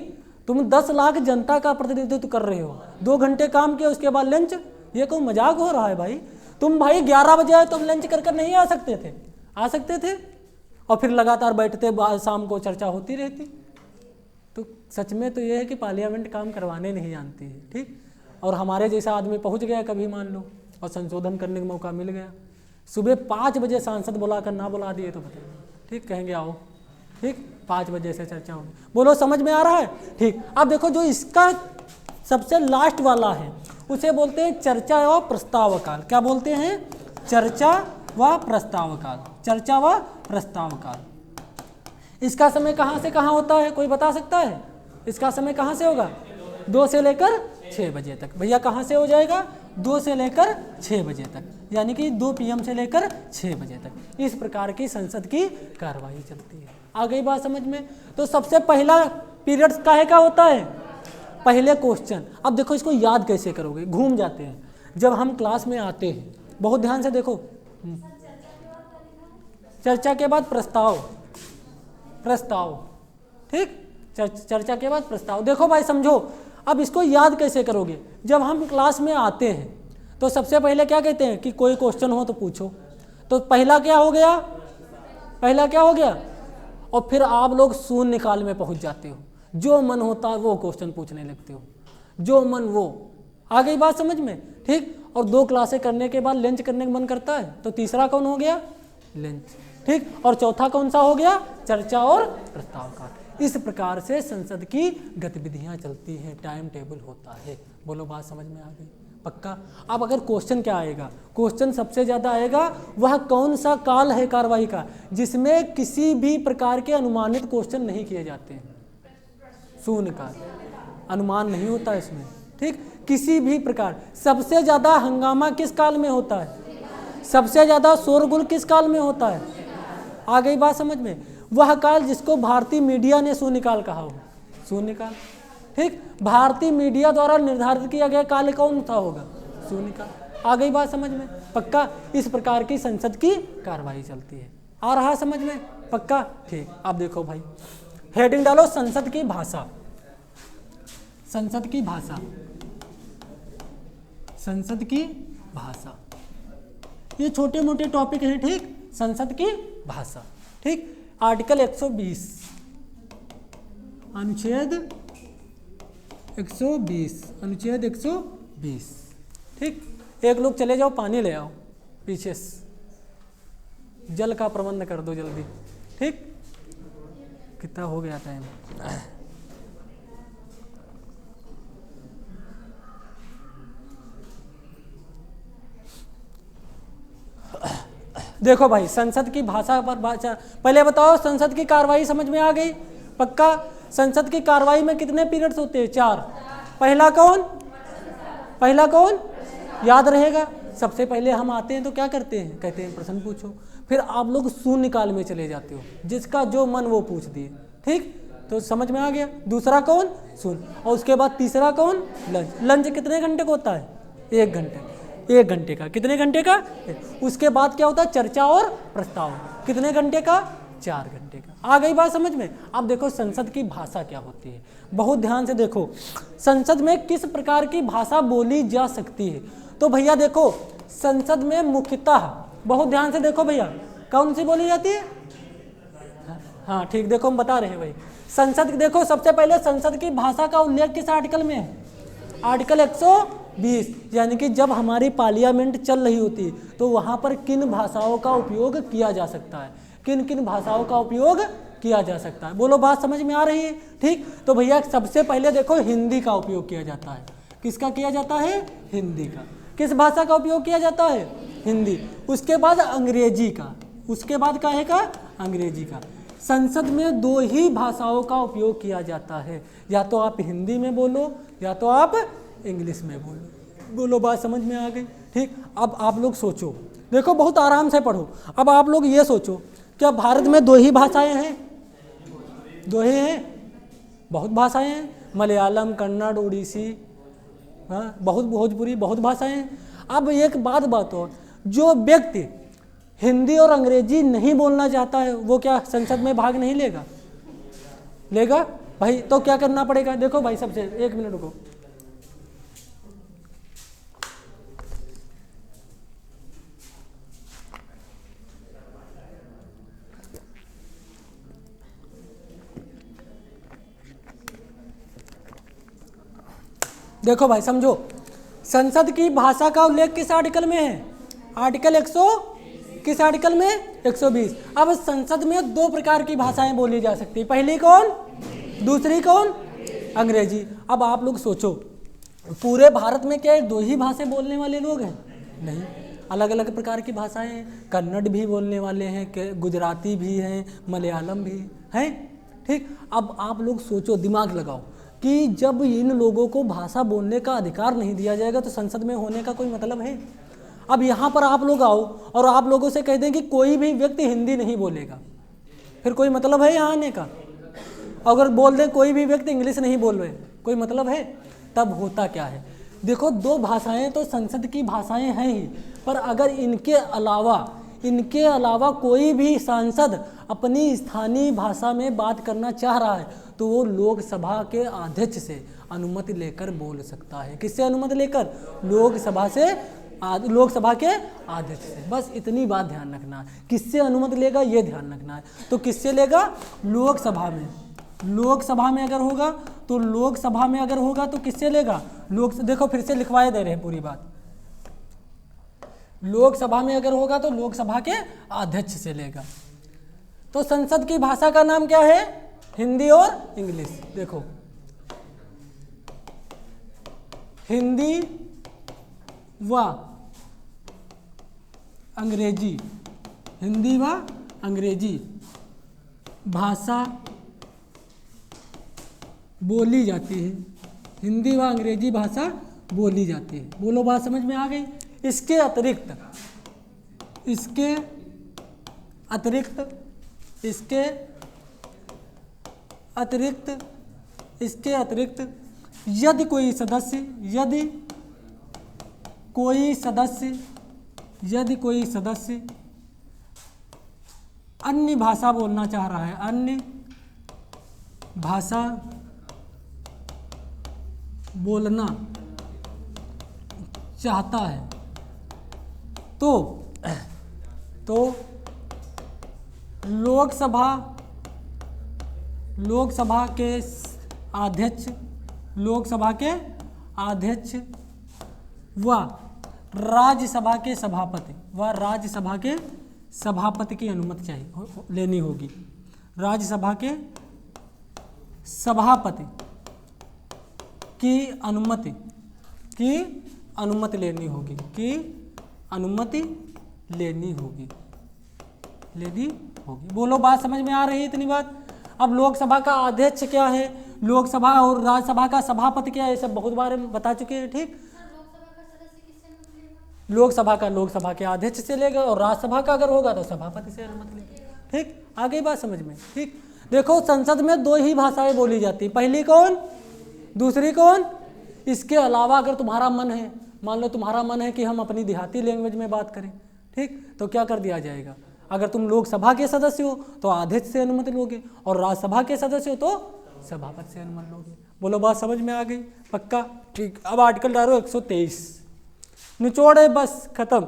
तुम 10 लाख जनता का प्रतिनिधित्व कर रहे हो, 2 घंटे काम किया उसके बाद लंच, ये कोई मजाक हो रहा है भाई? तुम भाई 11 बजे आए, तुम लंच कर कर नहीं आ सकते थे? आ सकते थे, और फिर लगातार बैठते, शाम को चर्चा होती रहती। तो सच में तो ये है कि पार्लियामेंट काम करवाने नहीं जानती है, ठीक। और हमारे जैसा आदमी पहुंच गया कभी मान लो और संशोधन करने का मौका मिल गया, सुबह 5 बजे सांसद बुलाकर ना बुला दिए तो बताइए, ठीक, कहेंगे आओ, ठीक, 5 बजे से चर्चा होगी। बोलो समझ में आ रहा है? ठीक। अब देखो जो इसका सबसे लास्ट वाला है उसे बोलते हैं चर्चा व प्रस्ताव काल। क्या बोलते हैं? चर्चा व प्रस्ताव काल। चर्चा व प्रस्ताव काल। इसका समय कहाँ से कहाँ होता है, कोई बता सकता है? इसका समय कहाँ से होगा? 2 से लेकर 6 बजे तक। भैया कहाँ से हो जाएगा? 2 से लेकर 6 बजे तक, यानी कि 2 PM से लेकर 6 बजे तक। इस प्रकार की संसद की कार्रवाई चलती है। आ गई बात समझ में? तो सबसे पहला पीरियड काहे का होता है? पहले क्वेश्चन। अब देखो इसको याद कैसे करोगे, घूम जाते हैं। जब हम क्लास में आते हैं, बहुत ध्यान से देखो, चर्चा के बाद प्रस्ताव, प्रस्ताव, ठीक, चर्चा के बाद प्रस्ताव। देखो भाई समझो, अब इसको याद कैसे करोगे? जब हम क्लास में आते हैं तो सबसे पहले क्या कहते हैं कि कोई क्वेश्चन हो तो पूछो। तो पहला क्या हो गया? पहला क्या हो गया? और फिर आप लोग शून्यकाल में पहुंच जाते हो, जो मन होता है वो क्वेश्चन पूछने लगते हो, जो मन वो। आ गई बात समझ में? ठीक। और 2 क्लासें करने के बाद लंच करने का मन करता है, तो तीसरा कौन हो गया? लंच, ठीक। और चौथा कौन सा हो गया? चर्चा और प्रस्ताव का। इस प्रकार से संसद की गतिविधियां चलती हैं, टाइम टेबल होता है। बोलो बात समझ में आ गई? पक्का? अब अगर क्वेश्चन क्या आएगा? क्वेश्चन सबसे ज़्यादा आएगा वह कौन सा काल है कार्रवाई का जिसमें किसी भी प्रकार के अनुमानित क्वेश्चन नहीं किए जाते हैं? शून्यकाल। अनुमान नहीं होता इसमें, ठीक, किसी भी प्रकार। सबसे ज़्यादा हंगामा किस काल में होता है? सबसे ज़्यादा शोरगुल किस काल में होता है? आ गई बात समझ में? वह काल जिसको भारतीय मीडिया ने शून्यकाल कहा हो, शून्यकाल, ठीक। भारतीय मीडिया द्वारा निर्धारित किया गया काल कौन सा होगा? शून्यकाल। आ गई बात समझ में? पक्का? इस प्रकार की संसद की कार्रवाई चलती है। आ रहा समझ में? पक्का? ठीक। अब देखो भाई, हेडिंग डालो संसद की भाषा। संसद की भाषा, संसद की भाषा, ये छोटे मोटे टॉपिक हैं, ठीक। संसद की भाषा, ठीक। आर्टिकल 120, अनुच्छेद 120, अनुच्छेद 120, ठीक। एक लोग चले जाओ पानी ले आओ पीछे से, जल का प्रबंध कर दो जल्दी, ठीक। कितना हो गया टाइम? देखो भाई, संसद की भाषा पर पहले बताओ, संसद की कार्रवाई समझ में आ गई? पक्का? संसद की कार्रवाई में कितने पीरियड्स होते हैं? 4। पहला कौन? पहला कौन? याद रहेगा। सबसे पहले हम आते हैं तो क्या करते हैं? कहते हैं प्रश्न पूछो। फिर आप लोग शून्यकाल में चले जाते हो, जिसका जो मन वो पूछ दिए, ठीक। तो समझ में आ गया। दूसरा कौन? शून्य। और उसके बाद तीसरा कौन? लंच। लंच कितने घंटे का होता है? 1 घंटे। 1 घंटे का। कितने घंटे का? उसके बाद क्या होता है? चर्चा और प्रस्ताव। कितने घंटे का? 4 घंटे का। आ गई बात समझ में? अब देखो संसद की भाषा क्या होती है, बहुत ध्यान से देखो। संसद में किस प्रकार की भाषा बोली जा सकती है? तो भैया देखो, संसद में मुख्यतः, बहुत ध्यान से देखो भैया, कौन सी बोली जाती है? हाँ ठीक, देखो हम बता रहे हैं भाई। संसद देखो, सबसे पहले संसद की भाषा का उल्लेख किस आर्टिकल में है? आर्टिकल 120। यानी कि जब हमारी पार्लियामेंट चल रही होती है तो वहाँ पर किन भाषाओं का उपयोग किया जा सकता है, किन किन भाषाओं का उपयोग किया जा सकता है। बोलो, बात समझ में आ रही है? ठीक। तो भैया सबसे पहले देखो, हिंदी का उपयोग किया जाता है। किसका किया जाता है? हिंदी का। किस भाषा का उपयोग किया जाता है? हिंदी। उसके बाद अंग्रेजी का। उसके बाद काहे का? अंग्रेजी का। संसद में 2 ही भाषाओं का उपयोग किया जाता है, या तो आप हिंदी में बोलो या तो आप इंग्लिश में बोलो। बोलो, बात समझ में आ गई? ठीक। अब आप लोग सोचो, देखो बहुत आराम से पढ़ो। अब आप लोग ये सोचो, क्या भारत में 2 ही भाषाएं हैं? 2 ही हैं? बहुत भाषाएं हैं। मलयालम, कन्नड़, उड़ीसी, हाँ, बहुत भोजपुरी, बहुत भाषाएं हैं। अब एक बात हो, जो व्यक्ति हिंदी और अंग्रेजी नहीं बोलना चाहता है वो क्या संसद में भाग नहीं लेगा? लेगा भाई। तो क्या करना पड़ेगा? देखो भाई, सबसे 1 मिनट रुको। देखो भाई समझो, संसद की भाषा का उल्लेख किस आर्टिकल में है? आर्टिकल 100 किस आर्टिकल में? 120। अब संसद में 2 प्रकार की भाषाएं बोली जा सकती है। पहली कौन? दूसरी कौन? अंग्रेजी। अब आप लोग सोचो, पूरे भारत में क्या 2 ही भाषा बोलने वाले लोग हैं? नहीं, अलग अलग प्रकार की भाषाएं हैं। कन्नड़ भी बोलने वाले हैं, गुजराती भी हैं, मलयालम भी हैं, ठीक। अब आप लोग सोचो, दिमाग लगाओ कि जब इन लोगों को भाषा बोलने का अधिकार नहीं दिया जाएगा तो संसद में होने का कोई मतलब है? अब यहाँ पर आप लोग आओ और आप लोगों से कह दें कि कोई भी व्यक्ति हिंदी नहीं बोलेगा, फिर कोई मतलब है यहाँ आने का? अगर बोल दें कोई भी व्यक्ति इंग्लिश नहीं बोल रहे, कोई मतलब है? तब होता क्या है? देखो, 2 भाषाएं तो संसद की भाषाएं हैं ही, पर अगर इनके अलावा कोई भी सांसद अपनी स्थानीय भाषा में बात करना चाह रहा है तो वो लोकसभा के अध्यक्ष से अनुमति लेकर बोल सकता है। किससे अनुमति लेकर? लोकसभा के अध्यक्ष से। बस इतनी बात ध्यान रखना है। किससे अनुमति लेगा ये ध्यान रखना है। तो किससे लेगा? लोकसभा में। लोकसभा में अगर होगा तो किससे लेगा? देखो फिर से लिखवाए दे रहे हैं पूरी बात। लोकसभा में अगर होगा तो लोकसभा के अध्यक्ष से लेगा। तो संसद की भाषा का नाम क्या है? हिंदी और इंग्लिश। देखो, हिंदी व अंग्रेजी, हिंदी व अंग्रेजी भाषा बोली जाती है। हिंदी व अंग्रेजी भाषा बोली जाती है। बोलो, बात समझ में आ गई? इसके अतिरिक्त यदि कोई सदस्य अन्य भाषा बोलना चाह रहा है, अन्य भाषा बोलना चाहता है तो लोकसभा के अध्यक्ष व राज्यसभा के सभापति की अनुमति चाहिए लेनी होगी। राज्यसभा के सभापति की अनुमति लेनी होगी। बोलो, बात समझ में आ रही है इतनी बात? अब लोकसभा का अध्यक्ष क्या है, लोकसभा और राज्यसभा का सभापति क्या है, ये सब बहुत बार बता चुके हैं। ठीक, लोकसभा के अध्यक्ष से लेगा और राज्यसभा का अगर होगा तो सभापति से अनुमति लेगा। ठीक, आ गई बात समझ में? ठीक, देखो संसद में 2 ही भाषाएं बोली जाती, पहली कौन, दूसरी कौन। इसके अलावा अगर तुम्हारा मन है, मान लो तुम्हारा मन है कि हम अपनी देहाती लैंग्वेज में बात करें, ठीक, तो क्या कर दिया जाएगा? अगर तुम लोकसभा के सदस्य हो तो अध्यक्ष से अनुमति लोगे और राज्यसभा के सदस्य हो तो सभापति से अनुमति लोगे। बोलो, बात समझ में आ गई? पक्का? ठीक, अब आर्टिकल डालो 123, निचोड़ है, बस खत्म,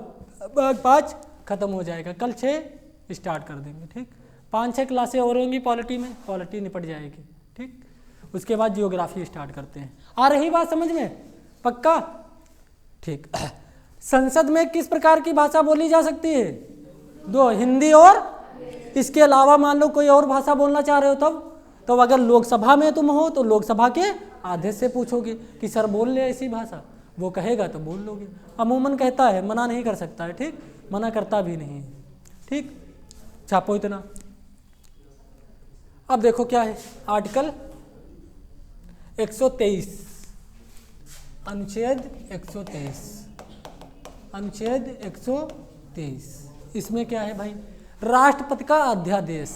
5 खत्म हो जाएगा, कल 6 स्टार्ट कर देंगे। ठीक, 5-6 क्लासें और होंगी पॉलिटी में, पॉलिटी निपट जाएगी। ठीक, उसके बाद जियोग्राफी स्टार्ट करते हैं। आ रही बात समझ में? पक्का? ठीक, संसद में किस प्रकार की भाषा बोली जा सकती है? 2, हिंदी और इसके अलावा मान लो कोई और भाषा बोलना चाह रहे हो तब अगर लोकसभा में तुम हो तो लोकसभा के अध्यक्ष से पूछोगे कि सर बोल ले ऐसी भाषा, वो कहेगा तो बोल लोगे। अमूमन कहता है, मना नहीं कर सकता है। ठीक, मना करता भी नहीं है। ठीक, छापो इतना। अब देखो क्या है आर्टिकल 123, अनुच्छेद 123, इसमें क्या है भाई? राष्ट्रपति का अध्यादेश।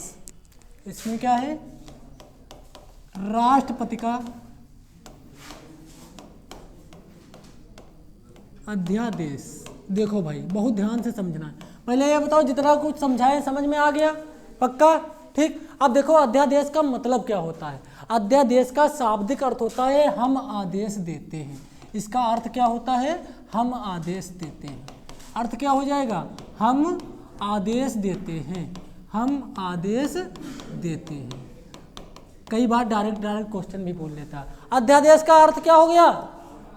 इसमें क्या है? राष्ट्रपति का अध्यादेश। देखो भाई, बहुत ध्यान से समझना है। पहले ये बताओ, जितना कुछ समझाए समझ में आ गया? पक्का? ठीक, अब देखो अध्यादेश का मतलब क्या होता है। अध्यादेश का शाब्दिक अर्थ होता है हम आदेश देते हैं। इसका अर्थ क्या होता है? हम आदेश देते हैं। अर्थ क्या हो जाएगा? हम आदेश देते हैं, हम आदेश देते हैं। कई बार डायरेक्ट क्वेश्चन भी बोल लेता है। अध्यादेश का अर्थ क्या हो गया?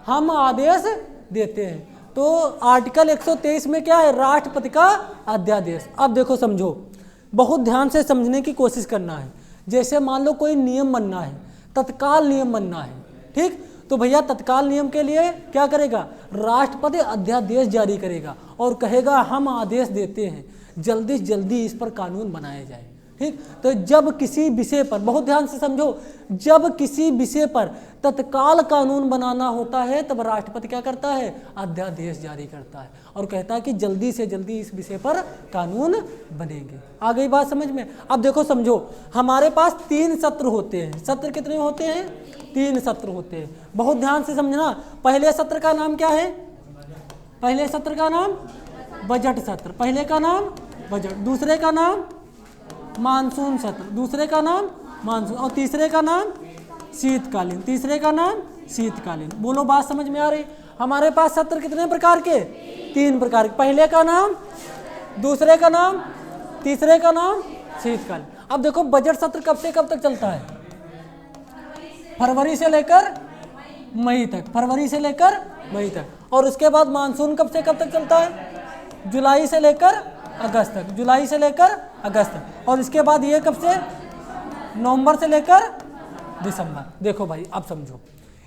हम आदेश देते हैं। तो आर्टिकल 123 में क्या है? राष्ट्रपति का अध्यादेश। अब देखो समझो, बहुत ध्यान से समझने की कोशिश करना है। जैसे मान लो कोई नियम बनना है, तत्काल नियम बनना है, ठीक, तो भैया तत्काल नियम के लिए क्या करेगा? राष्ट्रपति अध्यादेश जारी करेगा और कहेगा हम आदेश देते हैं जल्दी से जल्दी इस पर कानून बनाया जाए। ठीक, तो जब किसी विषय पर, बहुत ध्यान से समझो, जब किसी विषय पर तत्काल कानून बनाना होता है तब राष्ट्रपति क्या करता है? अध्यादेश जारी करता है और कहता है कि जल्दी से जल्दी इस विषय पर कानून बनेंगे। आ गई बात समझ में? अब देखो समझो, हमारे पास 3 सत्र होते हैं। सत्र कितने होते हैं? 3 सत्र होते हैं। बहुत ध्यान से समझना। पहले सत्र का नाम क्या है? पहले सत्र का नाम बजट सत्र, पहले का नाम बजट, दूसरे का नाम मानसून सत्र, दूसरे का नाम मानसून, और तीसरे का नाम शीतकालीन, तीसरे का नाम शीतकालीन। बोलो, बात समझ में आ रही? हमारे पास सत्र कितने प्रकार के? 3 प्रकार के। पहले का नाम, दूसरे का नाम, तीसरे का नाम शीतकालीन। अब देखो बजट सत्र कब से कब तक चलता है? फरवरी से लेकर मई तक, फरवरी से लेकर मई तक। और उसके बाद मानसून कब से कब तक चलता है? जुलाई से लेकर अगस्त तक, जुलाई से लेकर अगस्त तक। और इसके बाद ये कब से? नवंबर से लेकर दिसंबर। देखो भाई, अब समझो,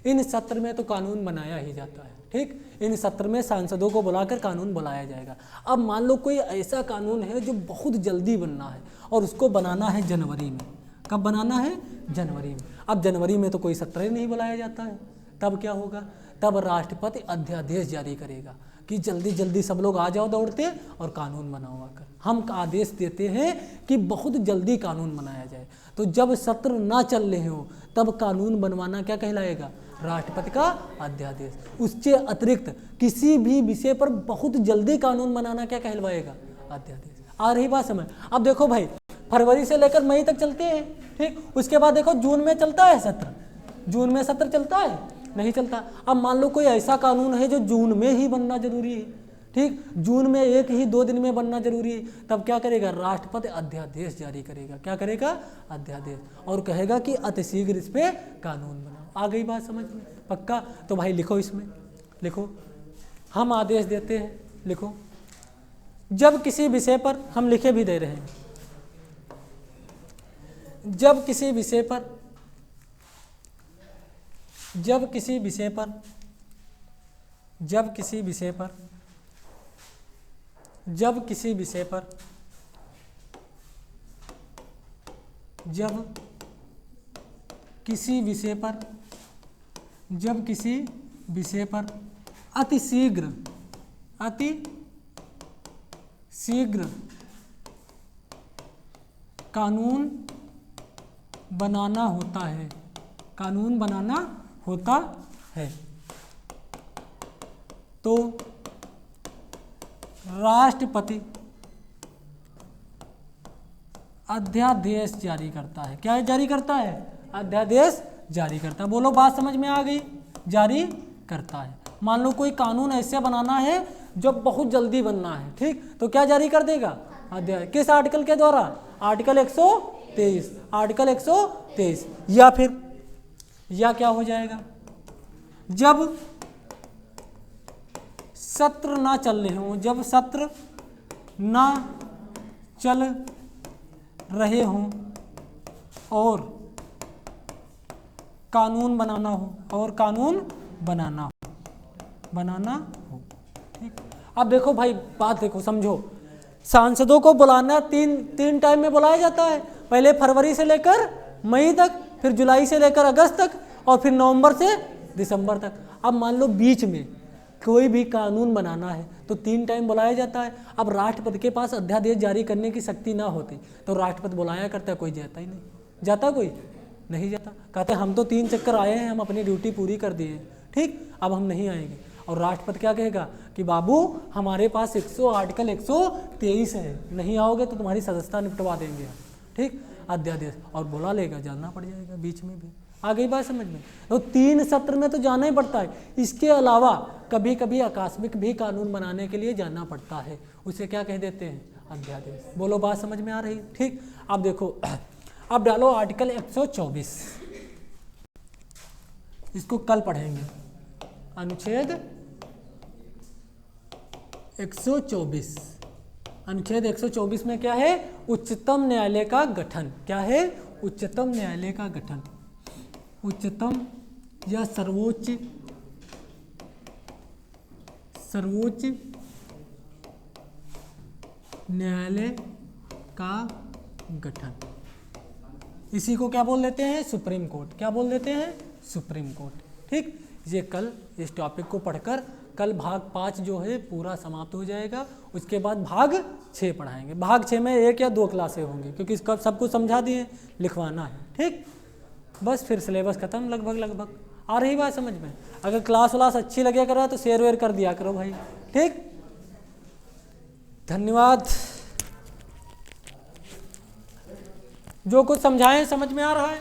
इन सत्र में तो कानून बनाया ही जाता है। ठीक, इन सत्र में सांसदों को बुलाकर कानून बुलाया जाएगा। अब मान लो कोई ऐसा कानून है जो बहुत जल्दी बनना है और उसको बनाना है जनवरी में। कब बनाना है? जनवरी में। अब जनवरी में तो कोई सत्र ही नहीं बुलाया जाता है, तब क्या होगा? तब राष्ट्रपति अध्यादेश जारी करेगा कि जल्दी जल्दी सब लोग आ जाओ दौड़ते और कानून बनाओ आकर। हम आदेश देते हैं कि बहुत जल्दी कानून बनाया जाए। तो जब सत्र ना चल रहे हो तब कानून बनवाना क्या कहलाएगा? राष्ट्रपति का अध्यादेश। उससे अतिरिक्त किसी भी विषय पर बहुत जल्दी कानून बनाना क्या कहलवाएगा? अध्यादेश। आ रही बात समझ? अब देखो भाई, फरवरी से लेकर मई तक चलते हैं, ठीक। उसके बाद देखो जून में चलता है सत्र, जून में सत्र चलता है, नहीं चलता। अब मान लो कोई ऐसा कानून है जो जून में ही बनना जरूरी है, ठीक, जून में 1 ही 2 दिन में बनना जरूरी है, तब क्या करेगा, राष्ट्रपति अध्यादेश जारी करेगा। क्या करेगा, अध्यादेश, और कहेगा कि अतिशीघ्र इस पे कानून बनाओ। आ गई बात समझ में, पक्का। तो भाई लिखो, इसमें लिखो, हम आदेश देते हैं, लिखो, जब किसी विषय पर, हम लिखे भी दे रहे हैं, जब किसी विषय पर, जब किसी विषय पर, जब किसी विषय पर, जब किसी विषय पर, जब किसी विषय पर, जब किसी विषय पर अतिशीघ्र, अतिशीघ्र कानून बनाना होता है, कानून बनाना होता है, तो राष्ट्रपति अध्यादेश जारी करता है। क्या जारी करता है, अध्यादेश जारी करता है। बोलो बात समझ में आ गई, जारी करता है। मान लो कोई कानून ऐसे बनाना है जो बहुत जल्दी बनना है, ठीक, तो क्या जारी कर देगा, अध्यादेश। किस आर्टिकल के द्वारा, आर्टिकल 123, आर्टिकल 123। या फिर या क्या हो जाएगा, जब सत्र ना चल रहे हों, जब सत्र ना चल रहे हों और कानून बनाना हो, और कानून बनाना हो, ठीक। अब देखो भाई बात देखो, समझो, सांसदों को बुलाना तीन टाइम में बुलाया जाता है। पहले फरवरी से लेकर मई तक, फिर जुलाई से लेकर अगस्त तक, और फिर नवंबर से दिसंबर तक। अब मान लो बीच में कोई भी कानून बनाना है तो 3 टाइम बुलाया जाता है। अब राष्ट्रपति के पास अध्यादेश जारी करने की शक्ति ना होती तो राष्ट्रपति बुलाया करता है, कोई जाता ही नहीं, जाता कोई नहीं जाता। कहते हम तो 3 चक्कर आए हैं, हम अपनी ड्यूटी पूरी कर दिए हैं, ठीक, अब हम नहीं आएंगे। और राष्ट्रपति क्या कहेगा कि बाबू हमारे पास आर्टिकल 123 है, नहीं आओगे तो तुम्हारी सदस्यता निपटवा देंगे, ठीक, अध्यादेश, और बुला लेगा, जाना पड़ जाएगा बीच में भी। आ गई बात समझ में। तो 3 सत्र में तो जाना ही पड़ता है। इसके अलावा कभी कभी आकस्मिक भी कानून बनाने के लिए जाना पड़ता है, उसे क्या कह देते हैं, अध्यादेश। बोलो बात समझ में आ रही, ठीक। अब देखो, अब डालो आर्टिकल 124, इसको कल पढ़ेंगे। अनुच्छेद 124, अनुच्छेद 124 में क्या है, उच्चतम न्यायालय का गठन। क्या है, उच्चतम न्यायालय का गठन, उच्चतम या सर्वोच्च न्यायालय का गठन। इसी को क्या बोल देते हैं, सुप्रीम कोर्ट। क्या बोल देते हैं, सुप्रीम कोर्ट, ठीक। ये कल इस टॉपिक को पढ़कर कल भाग 5 जो है पूरा समाप्त हो जाएगा। उसके बाद भाग 6 पढ़ाएंगे। भाग 6 में 1 या 2 क्लासें होंगी, क्योंकि इसका सब कुछ समझा दिए, लिखवाना है, ठीक। बस फिर सिलेबस खत्म लगभग। आ रही बात समझ में। अगर क्लास व्लास अच्छी लगे करा तो शेयर वेयर कर दिया करो भाई, ठीक। धन्यवाद। जो कुछ समझाएं समझ में आ रहा है,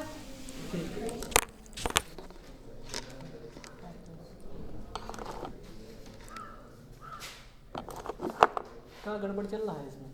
क्या गड़बड़ चल रहा है इसमें।